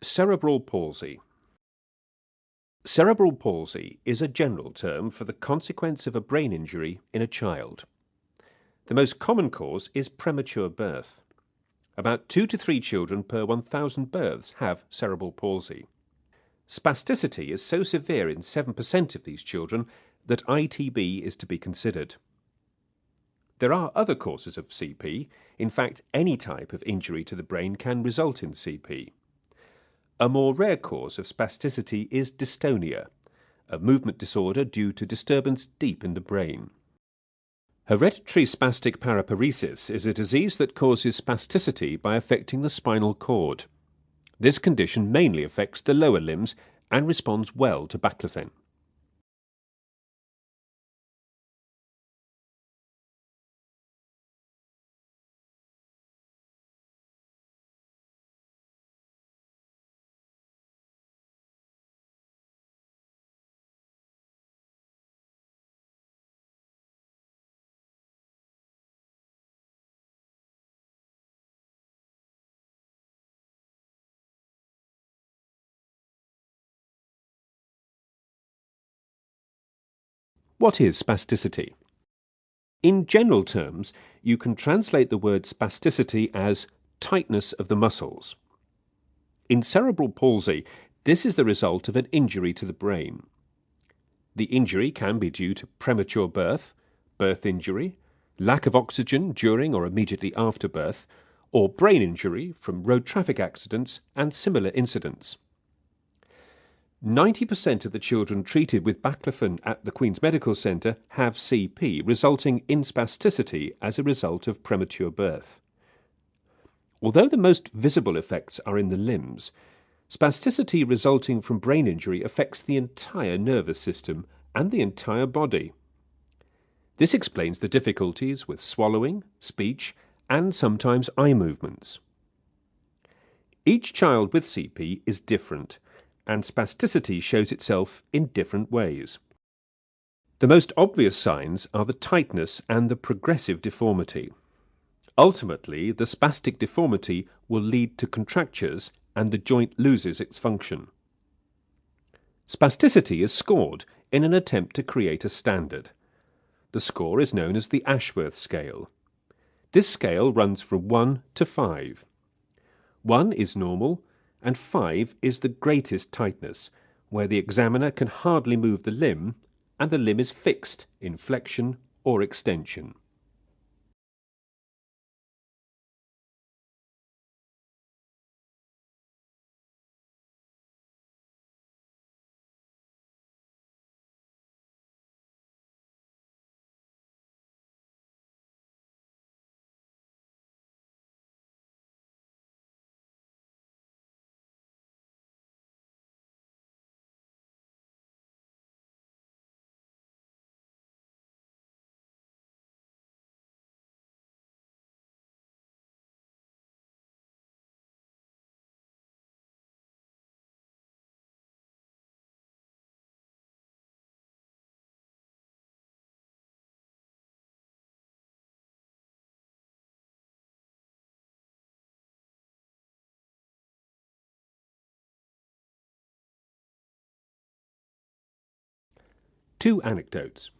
Cerebral palsy. Cerebral palsy is a general term for the consequence of a brain injury in a child. The most common cause is premature birth. About 2 to 3 children per 1,000 births have cerebral palsy. Spasticity is so severe in 7% of these children that ITB is to be considered. There are other causes of CP. In fact, any type of injury to the brain can result in CP. A more rare cause of spasticity is dystonia, a movement disorder due to disturbance deep in the brain. Hereditary spastic paraparesis is a disease that causes spasticity by affecting the spinal cord. This condition mainly affects the lower limbs and responds well to baclofen. What is spasticity? In general terms, you can translate the word spasticity as tightness of the muscles. In cerebral palsy, this is the result of an injury to the brain. The injury can be due to premature birth, birth injury, lack of oxygen during or immediately after birth, or brain injury from road traffic accidents and similar incidents. 90% of the children treated with baclofen at the Queen's Medical Centre have CP, resulting in spasticity as a result of premature birth. Although the most visible effects are in the limbs, spasticity resulting from brain injury affects the entire nervous system and the entire body. This explains the difficulties with swallowing, speech, and sometimes eye movements. Each child with CP is different, and spasticity shows itself in different ways. The most obvious signs are the tightness and the progressive deformity. Ultimately, the spastic deformity will lead to contractures and the joint loses its function. Spasticity is scored in an attempt to create a standard. The score is known as the Ashworth scale. This scale runs from 1 to 5. 1 is normal, and 5 is the greatest tightness, where the examiner can hardly move the limb and the limb is fixed in flexion or extension. Two anecdotes.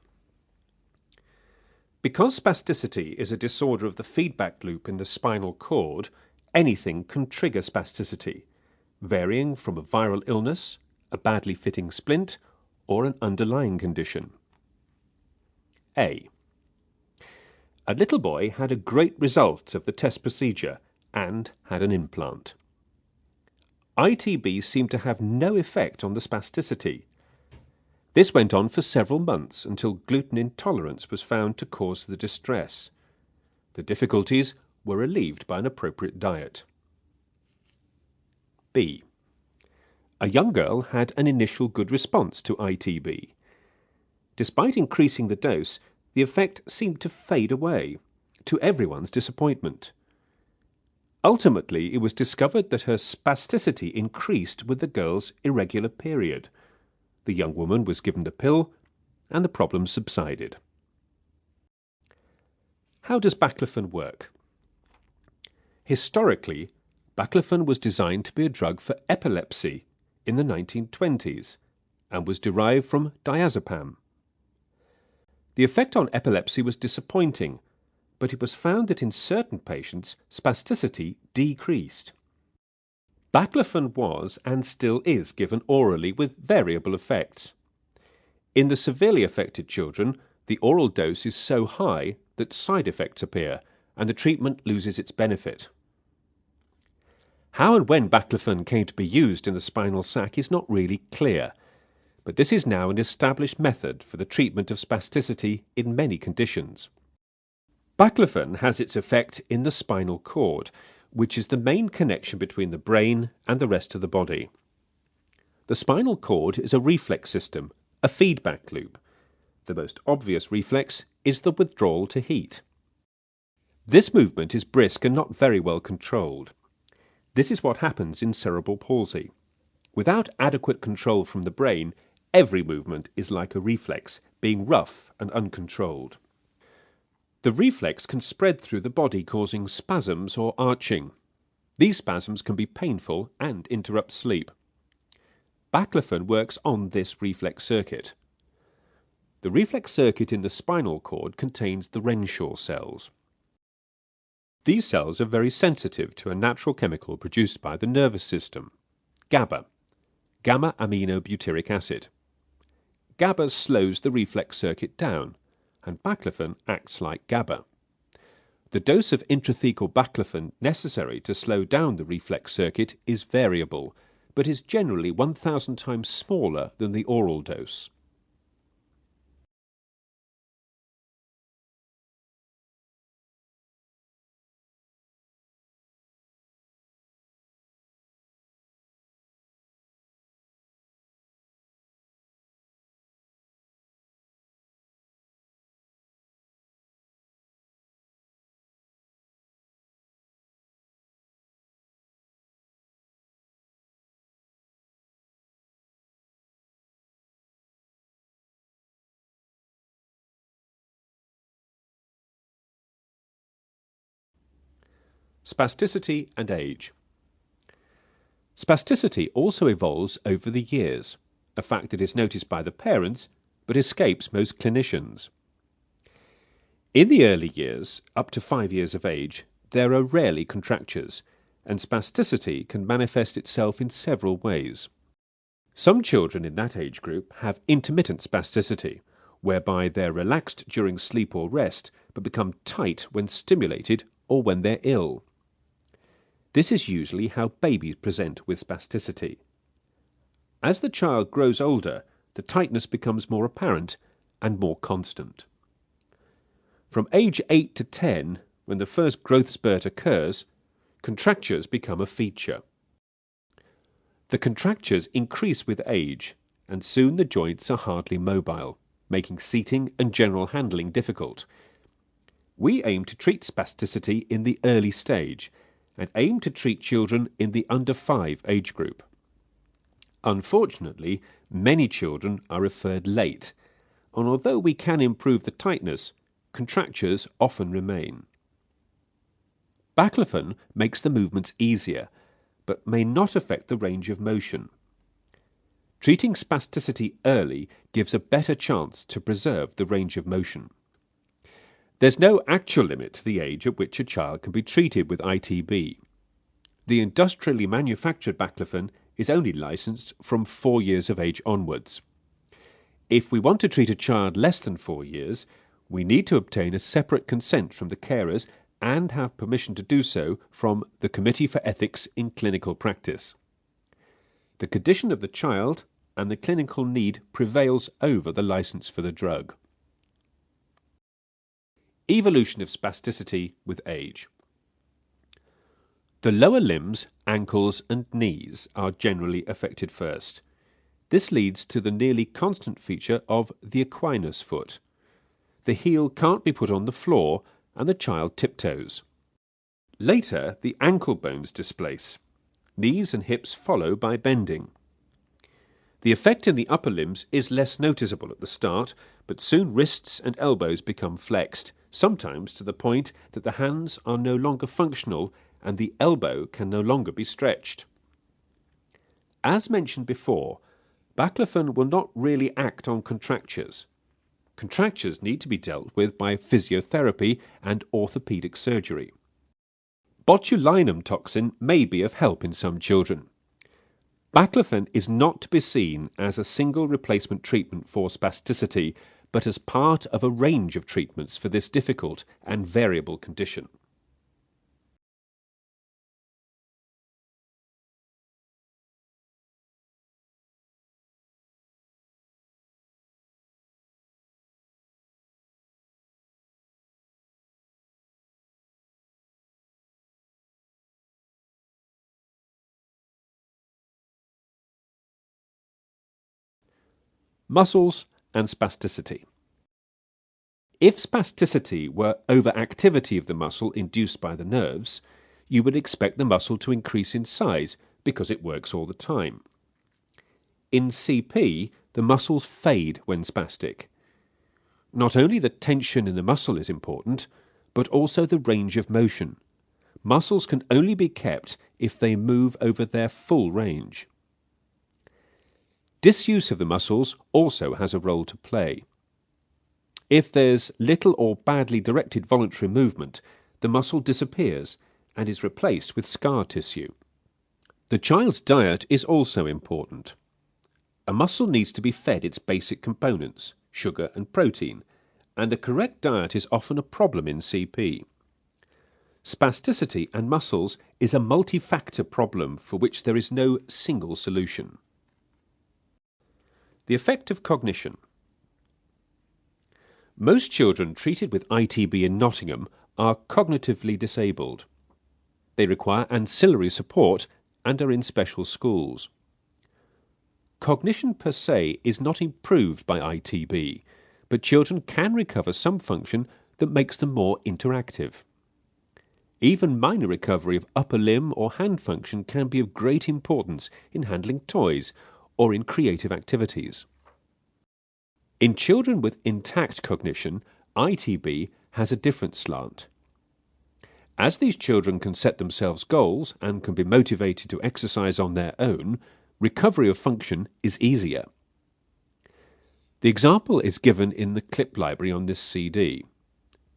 Because spasticity is a disorder of the feedback loop in the spinal cord, anything can trigger spasticity, varying from a viral illness, a badly fitting splint, or an underlying condition. A little boy had a great result of the test procedure and had an implant. ITB seemed to have no effect on the spasticity. This went on for several months until gluten intolerance was found to cause the distress. The difficulties were relieved by an appropriate diet. B. A young girl had an initial good response to ITB. Despite increasing the dose, the effect seemed to fade away, to everyone's disappointment. Ultimately, it was discovered that her spasticity increased with the girl's irregular period. The young woman was given the pill, and the problem subsided. How does baclofen work? Historically, Baclofen was designed to be a drug for epilepsy in the 1920s and was derived from diazepam. The effect on epilepsy was disappointing, but it was found that in certain patients spasticity decreased. Baclofen was and still is given orally with variable effects. In the severely affected children, the oral dose is so high that side effects appear and the treatment loses its benefit. How and when baclofen came to be used in the spinal sac is not really clear, but this is now an established method for the treatment of spasticity in many conditions. Baclofen has its effect in the spinal cord, which is the main connection between the brain and the rest of the body. The spinal cord is a reflex system, a feedback loop. The most obvious reflex is the withdrawal to heat. This movement is brisk and not very well controlled. This is what happens in cerebral palsy. Without adequate control from the brain, every movement is like a reflex, being rough and uncontrolled. The reflex can spread through the body, causing spasms or arching. These spasms can be painful and interrupt sleep. Baclofen works on this reflex circuit. The reflex circuit in the spinal cord contains the Renshaw cells. These cells are very sensitive to a natural chemical produced by the nervous system, GABA, gamma-aminobutyric acid. GABA slows the reflex circuit down, and baclofen acts like GABA. The dose of intrathecal baclofen necessary to slow down the reflex circuit is variable, but is generally 1,000 times smaller than the oral dose. Spasticity and age. Spasticity also evolves over the years, a fact that is noticed by the parents but escapes most clinicians. In the early years, up to 5 years of age, there are rarely contractures, and spasticity can manifest itself in several ways. Some children in that age group have intermittent spasticity, whereby they're relaxed during sleep or rest but become tight when stimulated or when they're ill. This is usually how babies present with spasticity. As the child grows older, the tightness becomes more apparent and more constant. From age 8 to 10, when the first growth spurt occurs, contractures become a feature. The contractures increase with age, and soon the joints are hardly mobile, making seating and general handling difficult. We aim to treat spasticity in the early stage, and aim to treat children in the under 5 age group. Unfortunately, many children are referred late, and although we can improve the tightness, contractures often remain. Baclofen makes the movements easier, but may not affect the range of motion. Treating spasticity early gives a better chance to preserve the range of motion. There's no actual limit to the age at which a child can be treated with ITB. The industrially manufactured baclofen is only licensed from 4 years of age onwards. If we want to treat a child less than 4 years, we need to obtain a separate consent from the carers and have permission to do so from the Committee for Ethics in Clinical Practice. The condition of the child and the clinical need prevails over the license for the drug. Evolution of spasticity with age. The lower limbs, ankles and knees are generally affected first. This leads to the nearly constant feature of the equinus foot. The heel can't be put on the floor and the child tiptoes. Later, the ankle bones displace. Knees and hips follow by bending. The effect in the upper limbs is less noticeable at the start, but soon wrists and elbows become flexed, sometimes to the point that the hands are no longer functional and the elbow can no longer be stretched. As mentioned before, baclofen will not really act on contractures. Contractures need to be dealt with by physiotherapy and orthopedic surgery. Botulinum toxin may be of help in some children. Baclofen is not to be seen as a single replacement treatment for spasticity, but as part of a range of treatments for this difficult and variable condition. Muscles and spasticity. If spasticity were overactivity of the muscle induced by the nerves, you would expect the muscle to increase in size because it works all the time. In CP, the muscles fade when spastic. Not only the tension in the muscle is important, but also the range of motion. Muscles can only be kept if they move over their full range. Disuse of the muscles also has a role to play. If there's little or badly directed voluntary movement, the muscle disappears and is replaced with scar tissue. The child's diet is also important. A muscle needs to be fed its basic components, sugar and protein, and a correct diet is often a problem in CP. Spasticity and muscles is a multi-factor problem for which there is no single solution. The effect of cognition. Most children treated with ITB in Nottingham are cognitively disabled. They require ancillary support and are in special schools. Cognition per se is not improved by ITB, but children can recover some function that makes them more interactive. Even minor recovery of upper limb or hand function can be of great importance in handling toys or in creative activities. In children with intact cognition, ITB has a different slant. As these children can set themselves goals and can be motivated to exercise on their own, recovery of function is easier. The example is given in the clip library on this CD.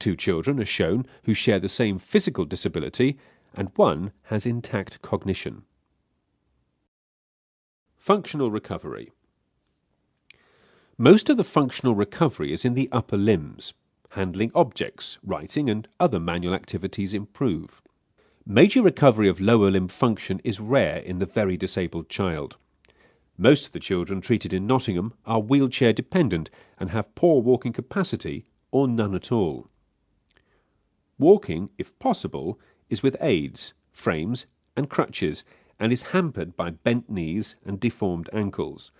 2 children are shown who share the same physical disability, and one has intact cognition. Functional recovery. Most of the functional recovery is in the upper limbs. Handling objects, writing and other manual activities improve. Major recovery of lower limb function is rare in the very disabled child. Most of the children treated in Nottingham are wheelchair dependent and have poor walking capacity or none at all. Walking, if possible, is with aids, frames and crutches and is hampered by bent knees and deformed ankles.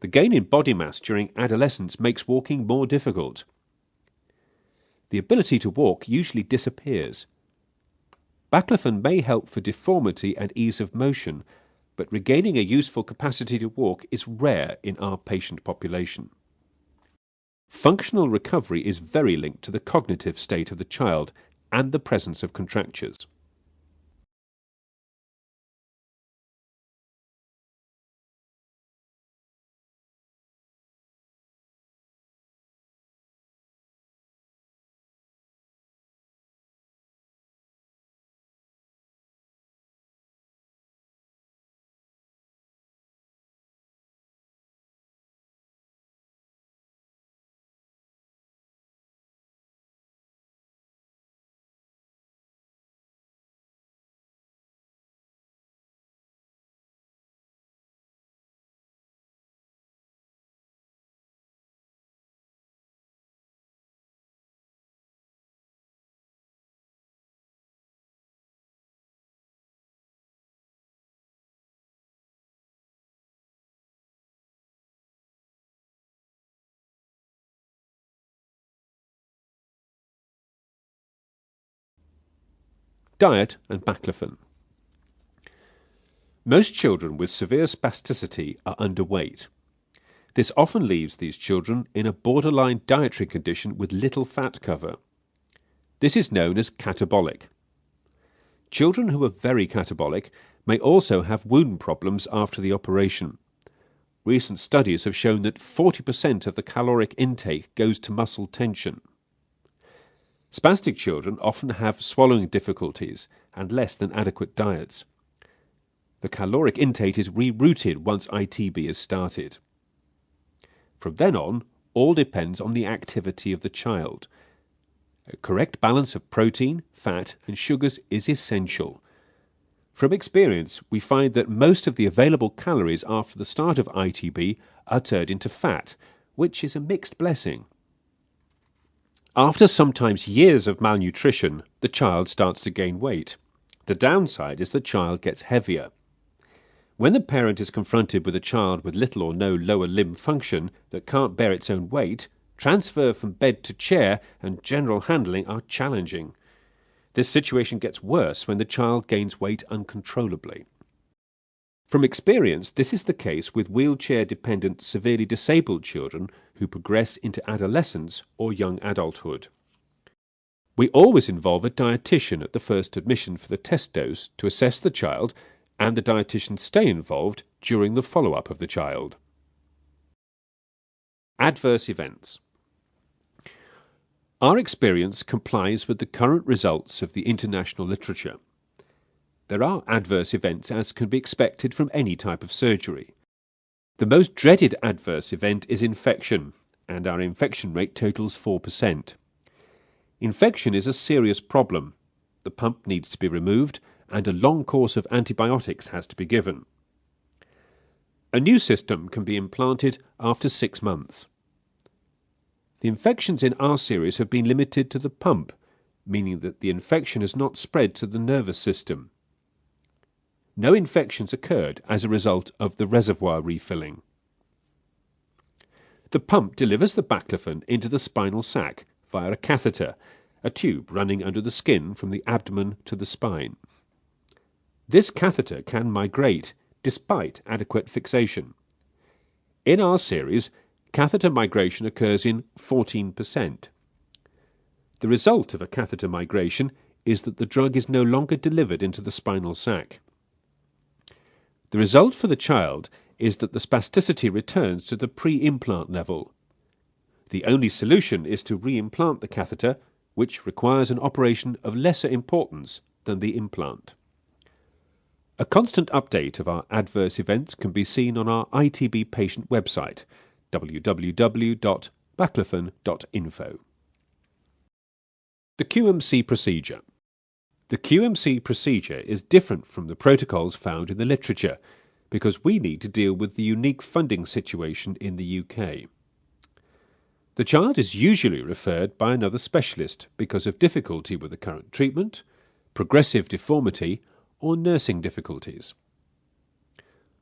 The gain in body mass during adolescence makes walking more difficult. The ability to walk usually disappears. Baclofen may help for deformity and ease of motion, but regaining a useful capacity to walk is rare in our patient population. Functional recovery is very linked to the cognitive state of the child and the presence of contractures. Diet and baclofen. Most children with severe spasticity are underweight. This often leaves these children in a borderline dietary condition with little fat cover. This is known as catabolic. Children who are very catabolic may also have wound problems after the operation. Recent studies have shown that 40% of the caloric intake goes to muscle tension. Spastic children often have swallowing difficulties and less than adequate diets. The caloric intake is rerouted once ITB is started. From then on, all depends on the activity of the child. A correct balance of protein, fat, and sugars is essential. From experience, we find that most of the available calories after the start of ITB are turned into fat, which is a mixed blessing. After sometimes years of malnutrition, the child starts to gain weight. The downside is the child gets heavier. When the parent is confronted with a child with little or no lower limb function that can't bear its own weight, transfer from bed to chair and general handling are challenging. This situation gets worse when the child gains weight uncontrollably. From experience, this is the case with wheelchair-dependent severely disabled children who progress into adolescence or young adulthood. We always involve a dietitian at the first admission for the test dose to assess the child, and the dietitians stay involved during the follow-up of the child. Adverse events. Our experience complies with the current results of the international literature. There are adverse events as can be expected from any type of surgery. The most dreaded adverse event is infection, and our infection rate totals 4%. Infection is a serious problem. The pump needs to be removed, and a long course of antibiotics has to be given. A new system can be implanted after 6 months. The infections in our series have been limited to the pump, meaning that the infection has not spread to the nervous system. No infections occurred as a result of the reservoir refilling. The pump delivers the baclofen into the spinal sac via a catheter, a tube running under the skin from the abdomen to the spine. This catheter can migrate despite adequate fixation. In our series, catheter migration occurs in 14%. The result of a catheter migration is that the drug is no longer delivered into the spinal sac. The result for the child is that the spasticity returns to the pre-implant level. The only solution is to re-implant the catheter, which requires an operation of lesser importance than the implant. A constant update of our adverse events can be seen on our ITB patient website, www.baclofen.info. The QMC procedure. The QMC procedure is different from the protocols found in the literature because we need to deal with the unique funding situation in the UK. The child is usually referred by another specialist because of difficulty with the current treatment, progressive deformity, or nursing difficulties.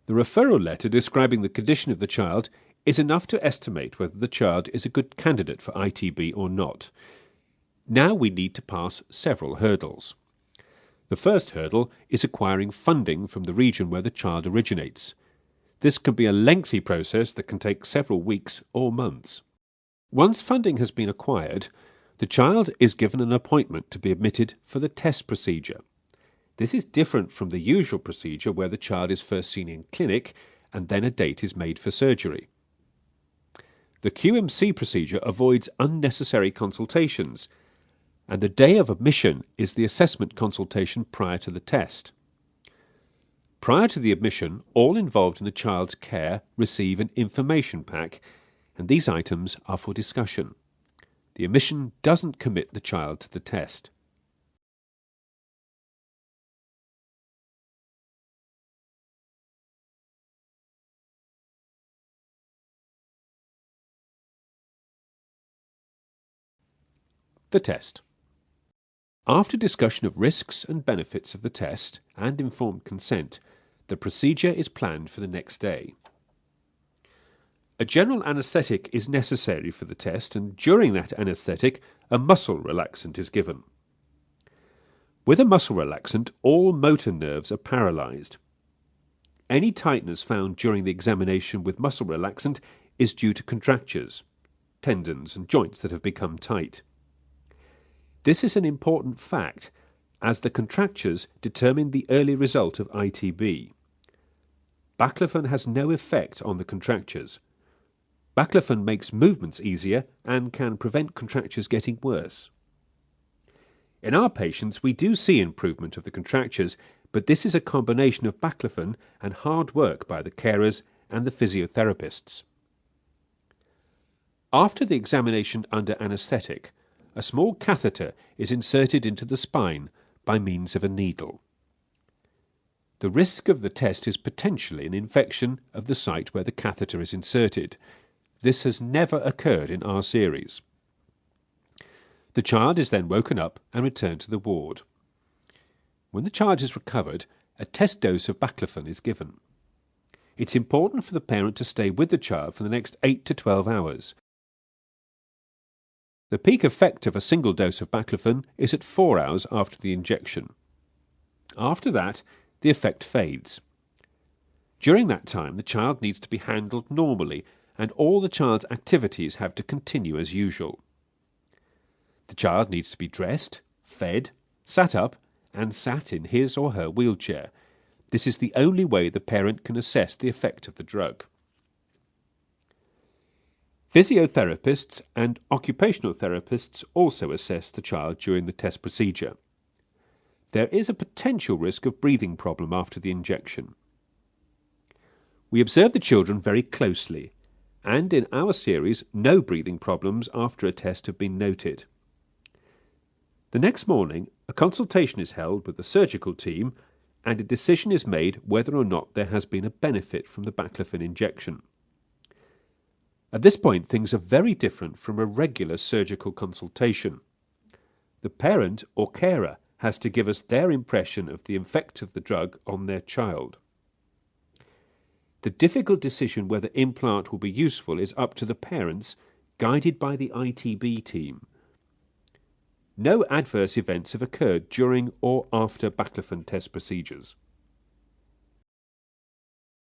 The referral letter describing the condition of the child is enough to estimate whether the child is a good candidate for ITB or not. Now we need to pass several hurdles. The first hurdle is acquiring funding from the region where the child originates. This can be a lengthy process that can take several weeks or months. Once funding has been acquired, the child is given an appointment to be admitted for the test procedure. This is different from the usual procedure where the child is first seen in clinic and then a date is made for surgery. The QMC procedure avoids unnecessary consultations, and the day of admission is the assessment consultation prior to the test. Prior to the admission, all involved in the child's care receive an information pack, and these items are for discussion. The admission doesn't commit the child to the test. The test. After discussion of risks and benefits of the test and informed consent, the procedure is planned for the next day. A general anaesthetic is necessary for the test, and during that anaesthetic, a muscle relaxant is given. With a muscle relaxant, all motor nerves are paralysed. Any tightness found during the examination with muscle relaxant is due to contractures, tendons and joints that have become tight. This is an important fact, as the contractures determine the early result of ITB. Baclofen has no effect on the contractures. Baclofen makes movements easier and can prevent contractures getting worse. In our patients, we do see improvement of the contractures, but this is a combination of baclofen and hard work by the carers and the physiotherapists. After the examination under anaesthetic, a small catheter is inserted into the spine by means of a needle. The risk of the test is potentially an infection of the site where the catheter is inserted. This has never occurred in our series. The child is then woken up and returned to the ward. When the child is recovered, a test dose of baclofen is given. It's important for the parent to stay with the child for the next 8 to 12 hours. The peak effect of a single dose of baclofen is at 4 hours after the injection. After that, the effect fades. During that time, the child needs to be handled normally, and all the child's activities have to continue as usual. The child needs to be dressed, fed, sat up, and sat in his or her wheelchair. This is the only way the parent can assess the effect of the drug. Physiotherapists and occupational therapists also assess the child during the test procedure. There is a potential risk of breathing problem after the injection. We observe the children very closely, and in our series, no breathing problems after a test have been noted. The next morning, a consultation is held with the surgical team, and a decision is made whether or not there has been a benefit from the baclofen injection. At this point, things are very different from a regular surgical consultation. The parent or carer has to give us their impression of the effect of the drug on their child. The difficult decision whether implant will be useful is up to the parents, guided by the ITB team. No adverse events have occurred during or after baclofen test procedures.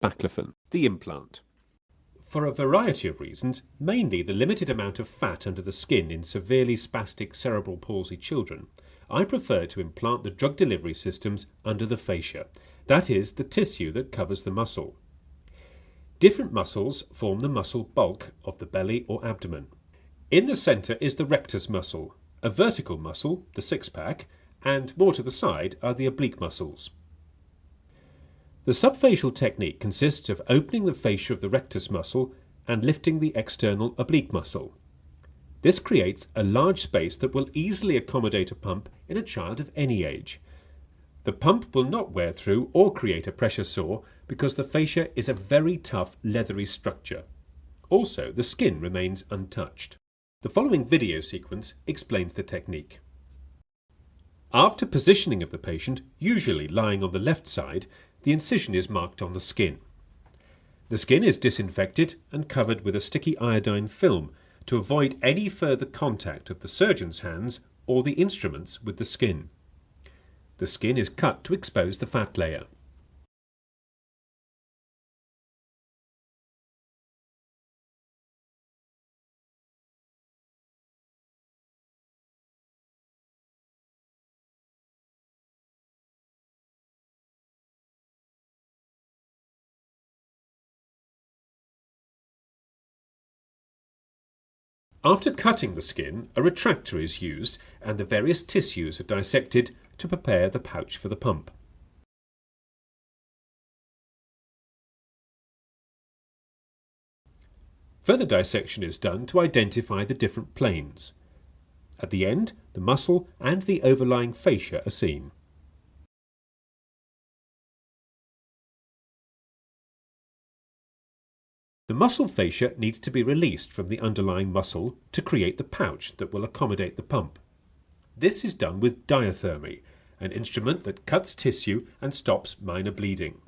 Baclofen, the implant. For a variety of reasons, mainly the limited amount of fat under the skin in severely spastic cerebral palsy children, I prefer to implant the drug delivery systems under the fascia, that is, the tissue that covers the muscle. Different muscles form the muscle bulk of the belly or abdomen. In the centre is the rectus muscle, a vertical muscle, the six-pack, and more to the side are the oblique muscles. The subfacial technique consists of opening the fascia of the rectus muscle and lifting the external oblique muscle. This creates a large space that will easily accommodate a pump in a child of any age. The pump will not wear through or create a pressure sore because the fascia is a very tough leathery structure. Also, the skin remains untouched. The following video sequence explains the technique. After positioning of the patient, usually lying on the left side, the incision is marked on the skin. The skin is disinfected and covered with a sticky iodine film to avoid any further contact of the surgeon's hands or the instruments with the skin. The skin is cut to expose the fat layer. After cutting the skin, a retractor is used and the various tissues are dissected to prepare the pouch for the pump. Further dissection is done to identify the different planes. At the end, the muscle and the overlying fascia are seen. The muscle fascia needs to be released from the underlying muscle to create the pouch that will accommodate the pump. This is done with diathermy, an instrument that cuts tissue and stops minor bleeding.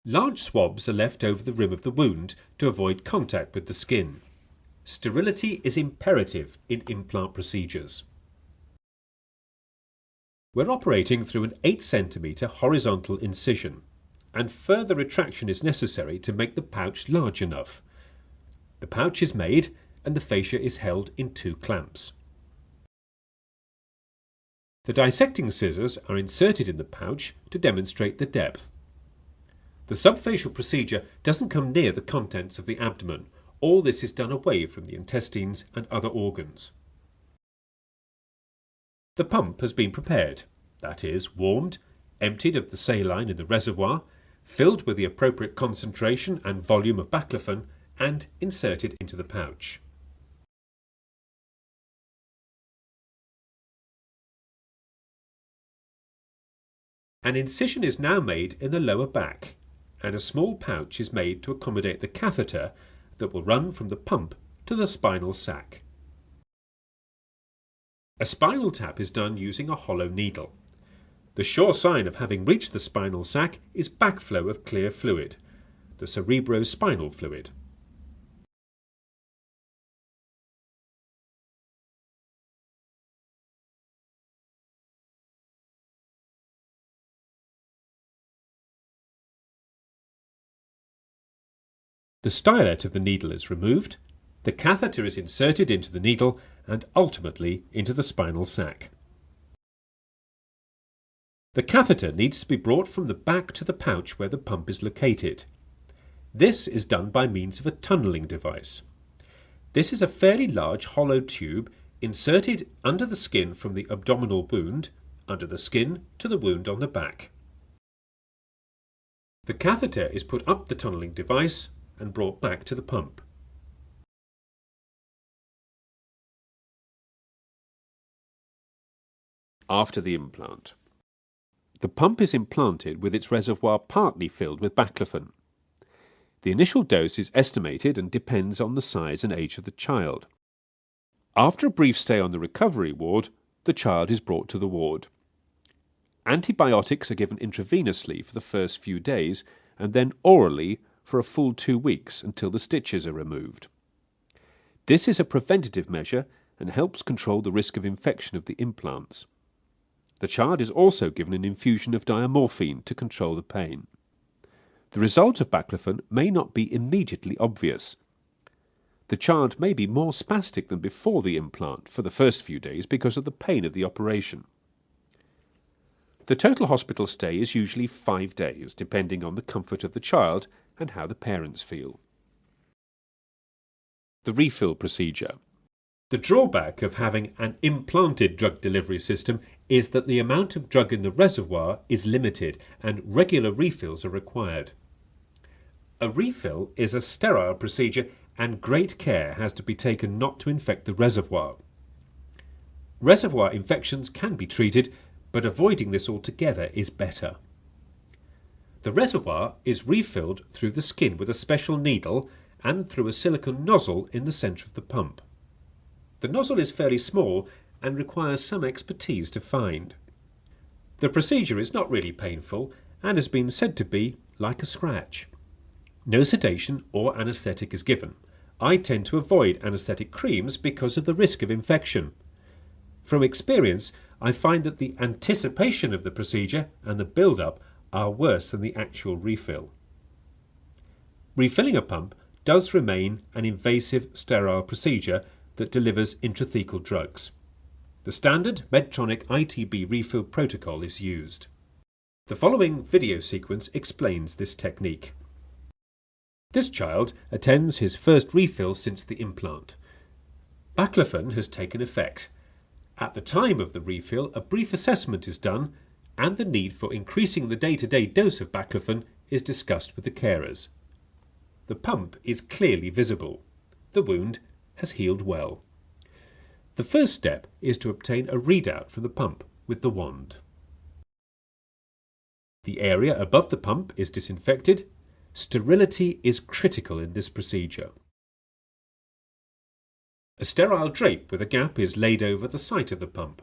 Large swabs are left over the rim of the wound to avoid contact with the skin. Sterility is imperative in implant procedures. We're operating through an 8 cm horizontal incision, and further retraction is necessary to make the pouch large enough. The pouch is made and the fascia is held in 2 clamps. The dissecting scissors are inserted in the pouch to demonstrate the depth. The subfacial procedure doesn't come near the contents of the abdomen. All this is done away from the intestines and other organs. The pump has been prepared, that is, warmed, emptied of the saline in the reservoir, filled with the appropriate concentration and volume of baclofen, and inserted into the pouch. An incision is now made in the lower back, and a small pouch is made to accommodate the catheter that will run from the pump to the spinal sac. A spinal tap is done using a hollow needle. The sure sign of having reached the spinal sac is backflow of clear fluid, the cerebrospinal fluid. The stylet of the needle is removed, the catheter is inserted into the needle and ultimately into the spinal sac. The catheter needs to be brought from the back to the pouch where the pump is located. This is done by means of a tunnelling device. This is a fairly large hollow tube inserted under the skin from the abdominal wound, under the skin to the wound on the back. The catheter is put up the tunnelling device and brought back to the pump. After the implant. The pump is implanted with its reservoir partly filled with baclofen. The initial dose is estimated and depends on the size and age of the child. After a brief stay on the recovery ward, the child is brought to the ward. Antibiotics are given intravenously for the first few days and then orally for a full 2 weeks until the stitches are removed. This is a preventative measure and helps control the risk of infection of the implants. The child is also given an infusion of diamorphine to control the pain. The result of baclofen may not be immediately obvious. The child may be more spastic than before the implant for the first few days because of the pain of the operation. The total hospital stay is usually 5 days, depending on the comfort of the child and how the parents feel. The refill procedure. The drawback of having an implanted drug delivery system is that the amount of drug in the reservoir is limited and regular refills are required. A refill is a sterile procedure and great care has to be taken not to infect the reservoir. Reservoir infections can be treated, but avoiding this altogether is better. The reservoir is refilled through the skin with a special needle and through a silicone nozzle in the centre of the pump. The nozzle is fairly small and requires some expertise to find. The procedure is not really painful and has been said to be like a scratch. No sedation or anaesthetic is given. I tend to avoid anaesthetic creams because of the risk of infection. From experience, I find that the anticipation of the procedure and the build-up are worse than the actual refill. Refilling a pump does remain an invasive sterile procedure that delivers intrathecal drugs. The standard Medtronic ITB refill protocol is used. The following video sequence explains this technique. This child attends his first refill since the implant. Baclofen has taken effect. At the time of the refill, a brief assessment is done and the need for increasing the day-to-day dose of baclofen is discussed with the carers. The pump is clearly visible. The wound has healed well. The first step is to obtain a readout from the pump with the wand. The area above the pump is disinfected. Sterility is critical in this procedure. A sterile drape with a gap is laid over the site of the pump.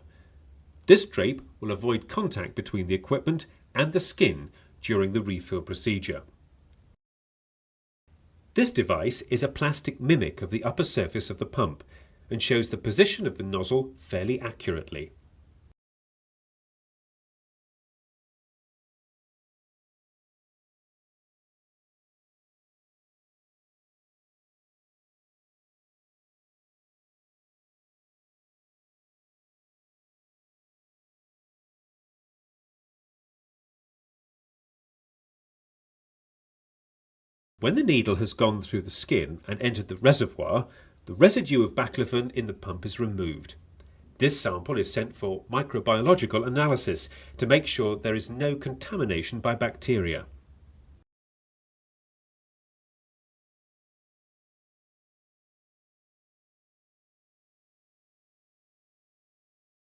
This drape will avoid contact between the equipment and the skin during the refill procedure. This device is a plastic mimic of the upper surface of the pump and shows the position of the nozzle fairly accurately. When the needle has gone through the skin and entered the reservoir, the residue of baclofen in the pump is removed. This sample is sent for microbiological analysis to make sure there is no contamination by bacteria.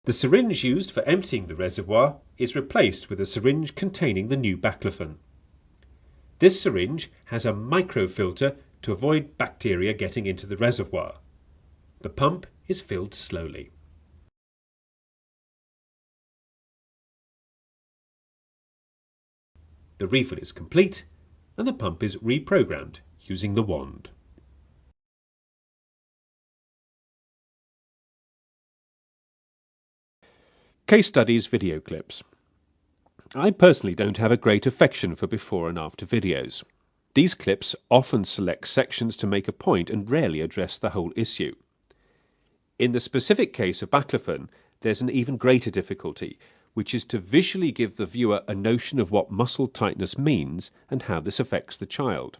The syringe used for emptying the reservoir is replaced with a syringe containing the new baclofen. This syringe has a microfilter to avoid bacteria getting into the reservoir. The pump is filled slowly. The refill is complete and the pump is reprogrammed using the wand. Case studies video clips. I personally don't have a great affection for before and after videos. These clips often select sections to make a point and rarely address the whole issue. In the specific case of baclofen, there's an even greater difficulty, which is to visually give the viewer a notion of what muscle tightness means and how this affects the child.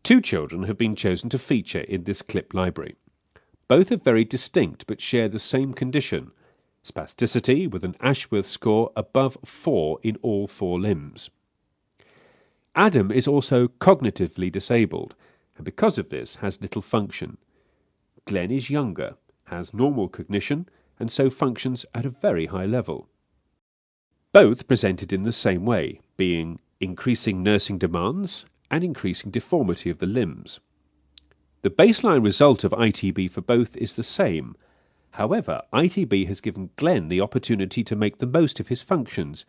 2 children have been chosen to feature in this clip library. Both are very distinct but share the same condition, spasticity with an Ashworth score above 4 in all 4 limbs. Adam is also cognitively disabled and because of this has little function. Glenn is younger, has normal cognition and so functions at a very high level. Both presented in the same way, being increasing nursing demands and increasing deformity of the limbs. The baseline result of ITB for both is the same. However, ITB has given Glenn the opportunity to make the most of his functions,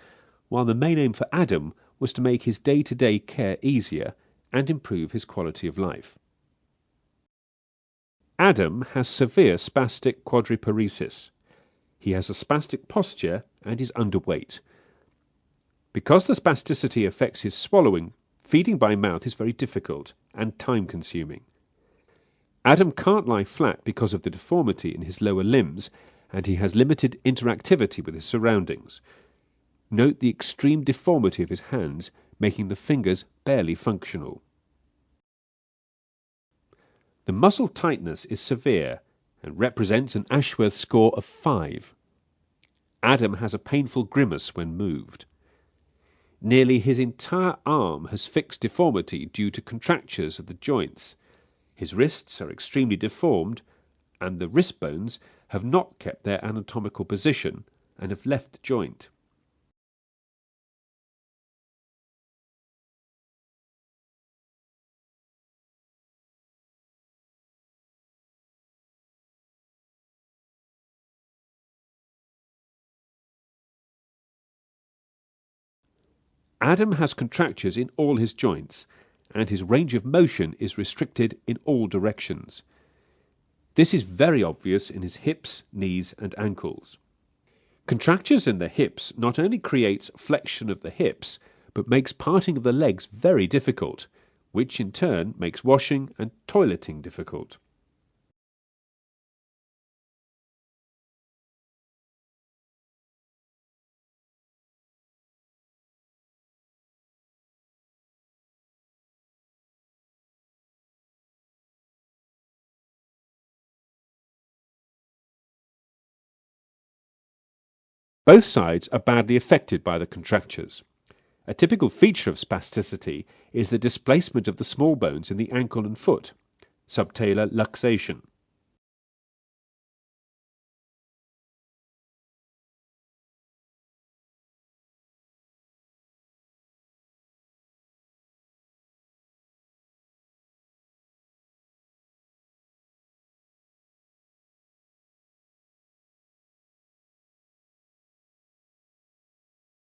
while the main aim for Adam was to make his day-to-day care easier and improve his quality of life. Adam has severe spastic quadriparesis. He has a spastic posture and is underweight. Because the spasticity affects his swallowing, feeding by mouth is very difficult and time-consuming. Adam can't lie flat because of the deformity in his lower limbs, and he has limited interactivity with his surroundings. Note the extreme deformity of his hands, making the fingers barely functional. The muscle tightness is severe and represents an Ashworth score of 5. Adam has a painful grimace when moved. Nearly his entire arm has fixed deformity due to contractures of the joints. His wrists are extremely deformed, and the wrist bones have not kept their anatomical position and have left the joint. Adam has contractures in all his joints, and his range of motion is restricted in all directions. This is very obvious in his hips, knees, and ankles. Contractures in the hips not only creates flexion of the hips, but makes parting of the legs very difficult, which in turn makes washing and toileting difficult. Both sides are badly affected by the contractures. A typical feature of spasticity is the displacement of the small bones in the ankle and foot, subtalar luxation.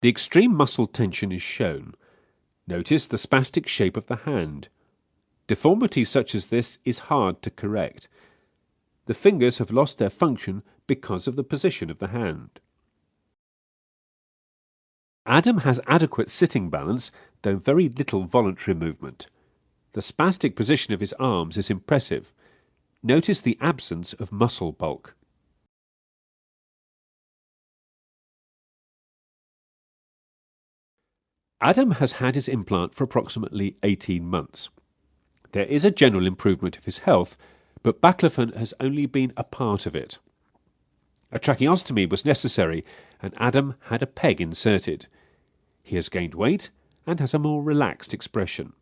The extreme muscle tension is shown. Notice the spastic shape of the hand. Deformity such as this is hard to correct. The fingers have lost their function because of the position of the hand. Adam has adequate sitting balance, though very little voluntary movement. The spastic position of his arms is impressive. Notice the absence of muscle bulk. Adam has had his implant for approximately 18 months. There is a general improvement of his health, but baclofen has only been a part of it. A tracheostomy was necessary, and Adam had a peg inserted. He has gained weight and has a more relaxed expression.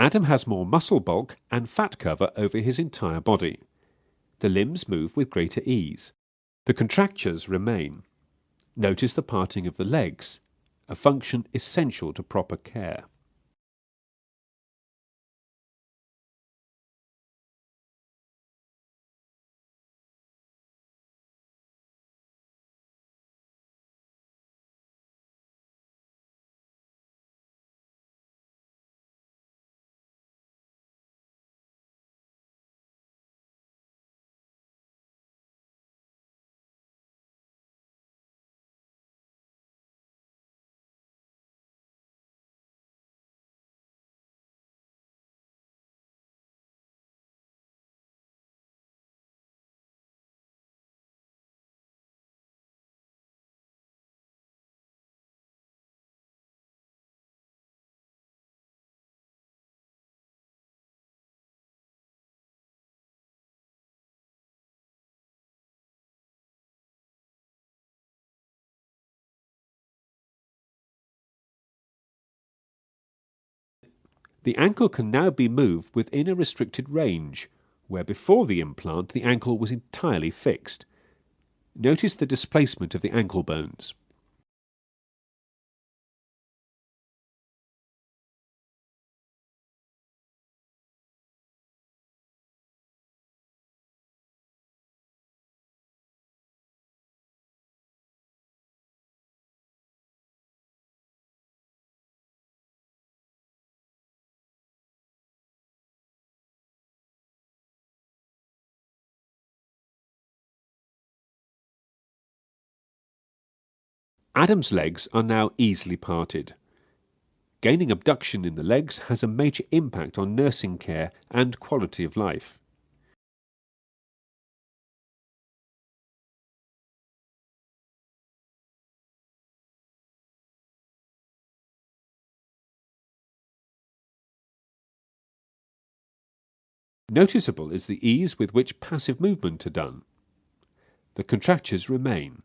Adam has more muscle bulk and fat cover over his entire body. The limbs move with greater ease. The contractures remain. Notice the parting of the legs, a function essential to proper care. The ankle can now be moved within a restricted range, where before the implant the ankle was entirely fixed. Notice the displacement of the ankle bones. Adam's legs are now easily parted. Gaining abduction in the legs has a major impact on nursing care and quality of life. Noticeable is the ease with which passive movement are done. The contractures remain.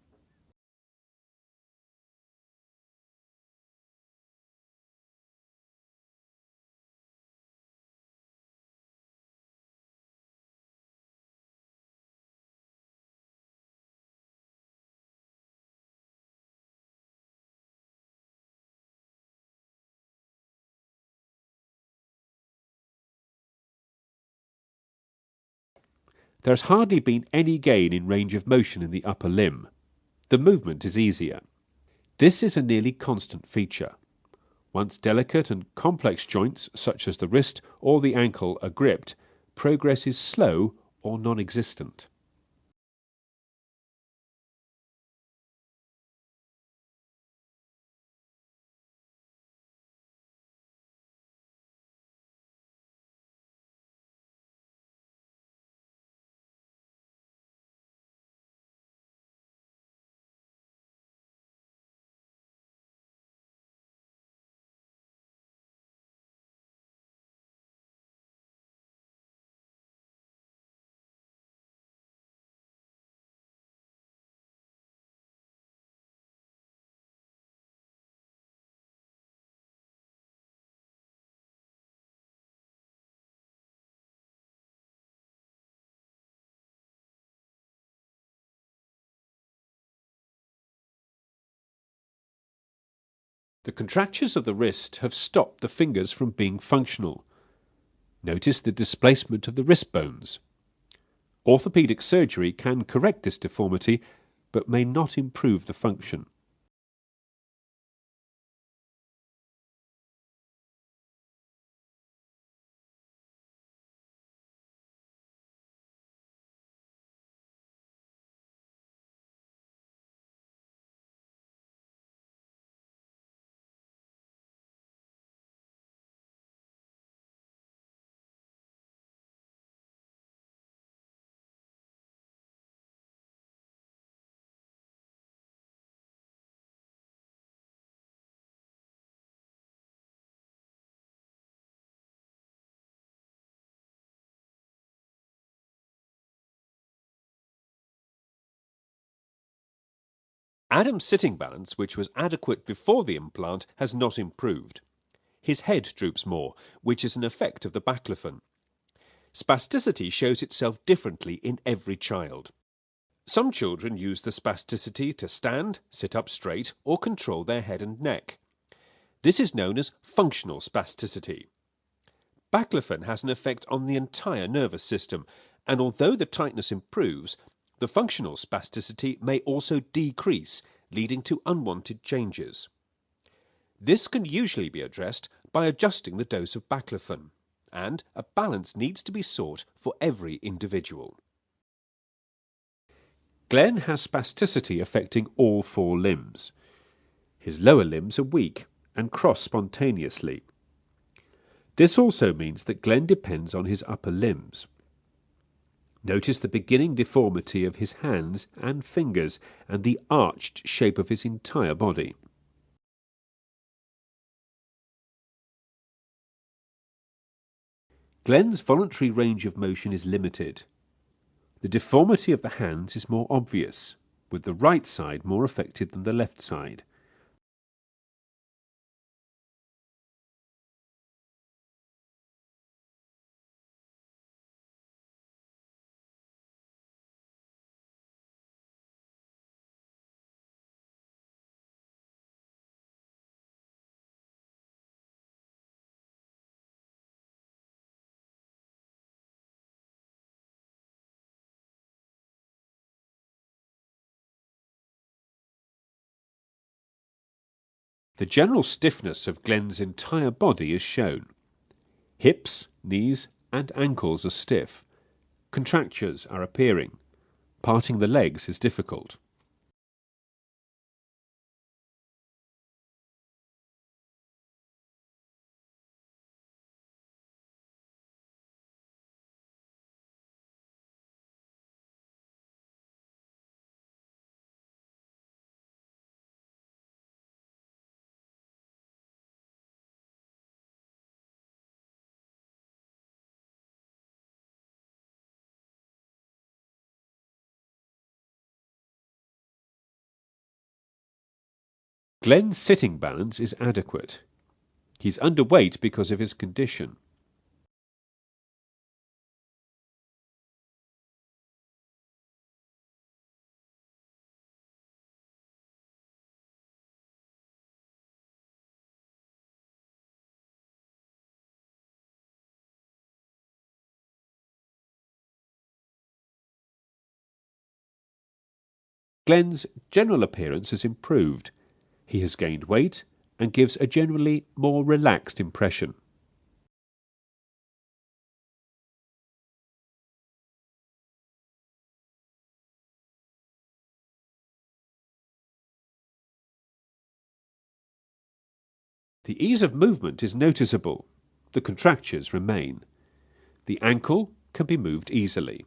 There has hardly been any gain in range of motion in the upper limb. The movement is easier. This is a nearly constant feature. Once delicate and complex joints, such as the wrist or the ankle, are gripped, progress is slow or non-existent. The contractures of the wrist have stopped the fingers from being functional. Notice the displacement of the wrist bones. Orthopedic surgery can correct this deformity, but may not improve the function. Adam's sitting balance, which was adequate before the implant, has not improved. His head droops more, which is an effect of the baclofen. Spasticity shows itself differently in every child. Some children use the spasticity to stand, sit up straight, or control their head and neck. This is known as functional spasticity. Baclofen has an effect on the entire nervous system, and although the tightness improves, the functional spasticity may also decrease, leading to unwanted changes. This can usually be addressed by adjusting the dose of baclofen, and a balance needs to be sought for every individual. Glenn has spasticity affecting all 4 limbs. His lower limbs are weak and cross spontaneously. This also means that Glenn depends on his upper limbs. Notice the beginning deformity of his hands and fingers and the arched shape of his entire body. Glenn's voluntary range of motion is limited. The deformity of the hands is more obvious, with the right side more affected than the left side. The general stiffness of Glenn's entire body is shown. Hips, knees, and ankles are stiff. Contractures are appearing. Parting the legs is difficult. Glenn's sitting balance is adequate. He's underweight because of his condition. Glenn's general appearance has improved. He has gained weight and gives a generally more relaxed impression. The ease of movement is noticeable. The contractures remain. The ankle can be moved easily.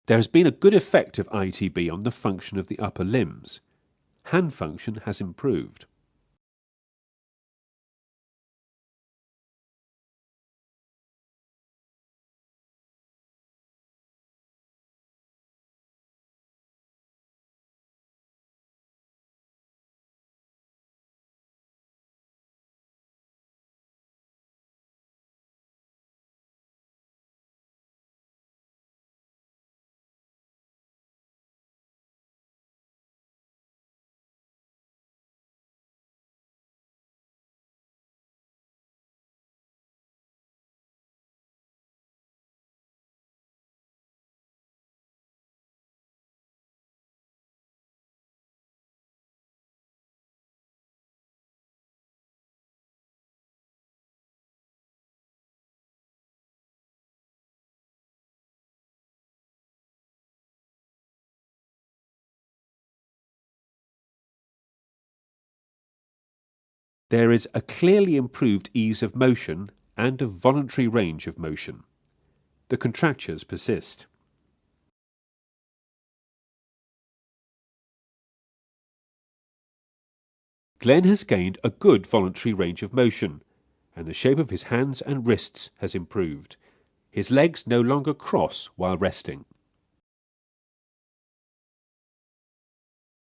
There has been a good effect of ITB on the function of the upper limbs. Hand function has improved. There is a clearly improved ease of motion and a voluntary range of motion. The contractures persist. Glenn has gained a good voluntary range of motion, and the shape of his hands and wrists has improved. His legs no longer cross while resting.